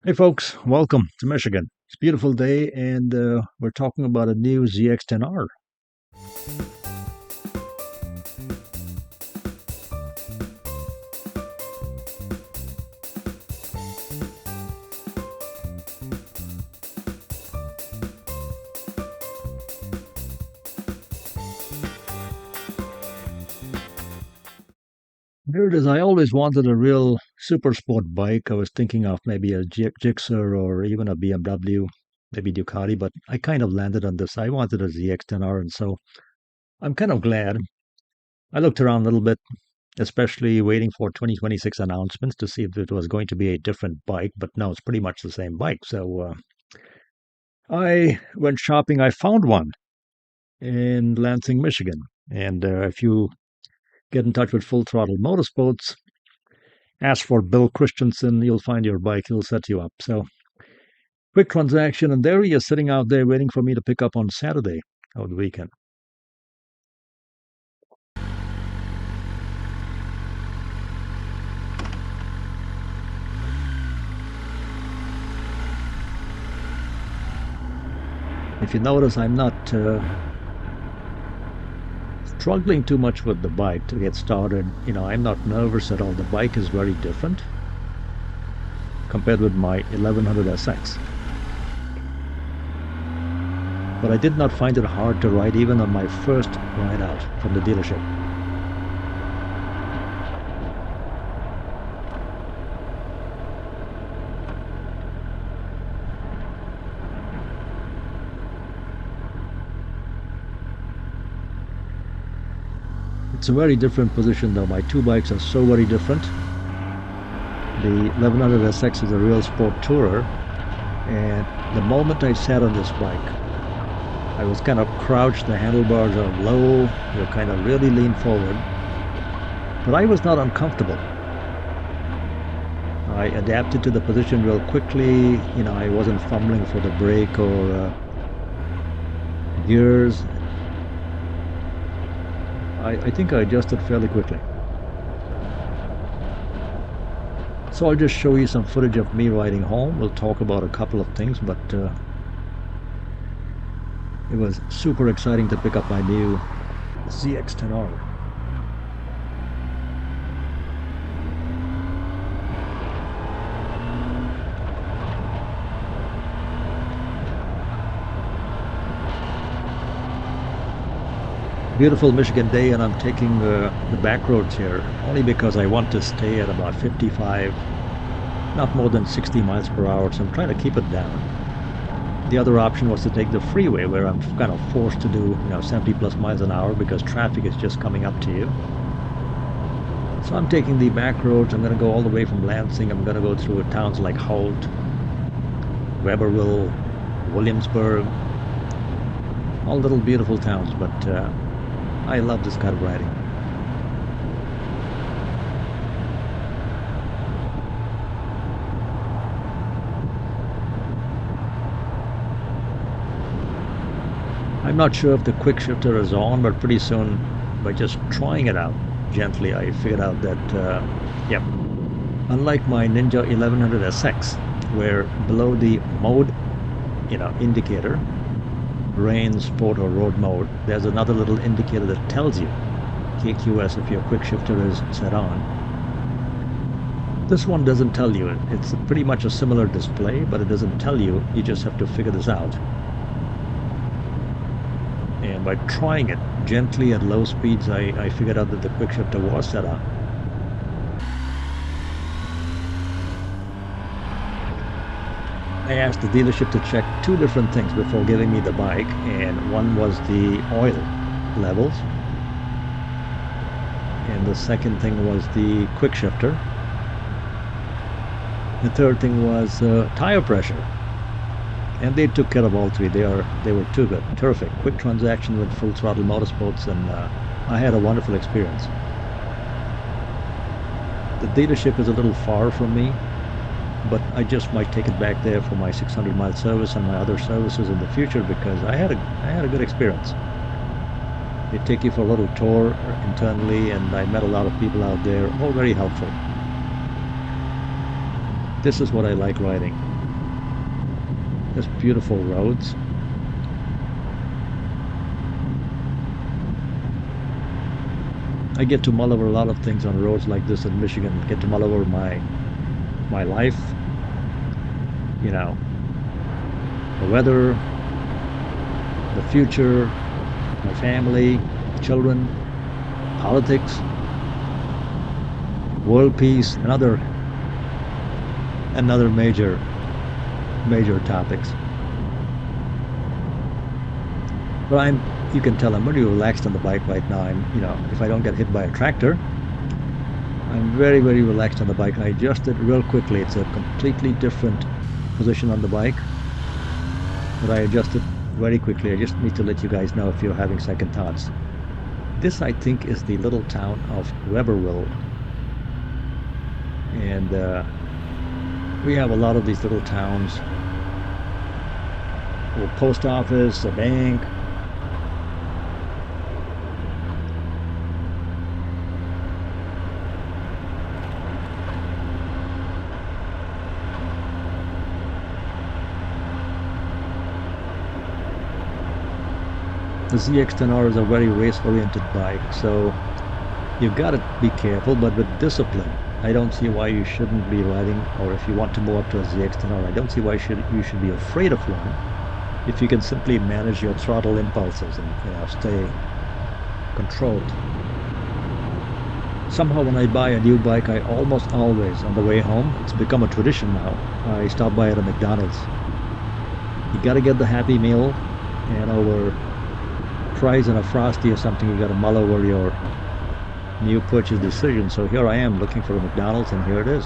Hey folks, welcome to Michigan. It's a beautiful day and we're talking about a new ZX10R. Here it is. I always wanted a real super sport bike. I was thinking of maybe a Gixxer or even a BMW, maybe Ducati, but I kind of landed on this. I wanted a ZX10R, and so I'm kind of glad. I looked around a little bit, especially waiting for 2026 announcements to see if it was going to be a different bike, but no, it's pretty much the same bike. So I went shopping. I found one in Lansing, Michigan. And if you get in touch with Full Throttle Motorsports, ask for Bill Christensen, you'll find your bike, he'll set you up. So, quick transaction, and there he is sitting out there waiting for me to pick up on Saturday of the weekend. If you notice, I'm not struggling too much with the bike to get started. I'm not nervous at all. The bike is very different compared with my 1100sx. But I did not find it hard to ride even on my first ride out from the dealership. It's a very different position though. My two bikes are so very different. The 1100sx is a real sport tourer, and the moment I sat on this bike, I was kind of crouched, the handlebars are low, you're kind of really lean forward, but I was not uncomfortable. I adapted to the position real quickly. I wasn't fumbling for the brake or gears. I think I adjusted fairly quickly. So I'll just show you some footage of me riding home. We'll talk about a couple of things, but it was super exciting to pick up my new ZX10R. Beautiful Michigan day, and I'm taking the back roads here only because I want to stay at about 55, not more than 60 miles per hour, so I'm trying to keep it down. The other option was to take the freeway, where I'm kind of forced to do 70 plus miles an hour because traffic is just coming up to you. So I'm taking the back roads. I'm going to go all the way from Lansing. I'm going to go through towns like Holt, Weberville, Williamsburg, all little beautiful towns, but I love this kind of riding. I'm not sure if the quick shifter is on, but pretty soon, by just trying it out gently, I figured out that, yep, unlike my Ninja 1100sx, where below the mode, indicator, rain, sport, or road mode, there's another little indicator that tells you, KQS, if your quick shifter is set on. This one doesn't tell you. It's pretty much a similar display, but it doesn't tell you. You just have to figure this out. And by trying it gently at low speeds, I figured out that the quick shifter was set on. I asked the dealership to check two different things before giving me the bike, and one was the oil levels, and the second thing was the quick shifter. The third thing was tire pressure, and they took care of all three. They were too good, terrific. Quick transaction with Full Throttle Motorsports, and I had a wonderful experience. The dealership is a little far from me, but I just might take it back there for my 600-mile service and my other services in the future because I had a good experience. They take you for a little tour internally, and I met a lot of people out there, all very helpful. This is what I like riding. Just beautiful roads. I get to mull over a lot of things on roads like this in Michigan. I get to mull over my life, you know, the weather, the future, my family, children, politics, world peace, and other major topics. But you can tell I'm really relaxed on the bike right now. If I don't get hit by a tractor, I'm very, very relaxed on the bike. I adjusted real quickly. It's a completely different position on the bike, but I adjusted very quickly. I just need to let you guys know if you're having second thoughts. This, I think, is the little town of Weberville. And we have a lot of these little towns. A little post office, a bank. The ZX10R is a very race-oriented bike, so you've got to be careful, but with discipline. I don't see why you shouldn't be riding, or if you want to move up to a ZX10R, I don't see why you should be afraid of one if you can simply manage your throttle impulses and stay controlled. Somehow when I buy a new bike, I almost always, on the way home, it's become a tradition now, I stop by at a McDonald's. You got to get the Happy Meal, and over fries and a Frosty or something, you got to mull over your new purchase decision. So here I am looking for a McDonald's, and here it is.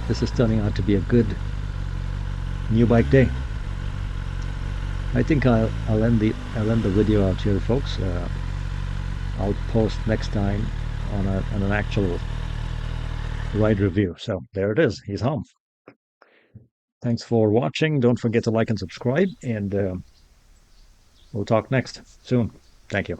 This is turning out to be a good new bike day. I think I'll end the video out here, folks. I'll post next time on an actual ride review. So there it is. He's home. Thanks for watching. Don't forget to like and subscribe, and we'll talk next soon. Thank you.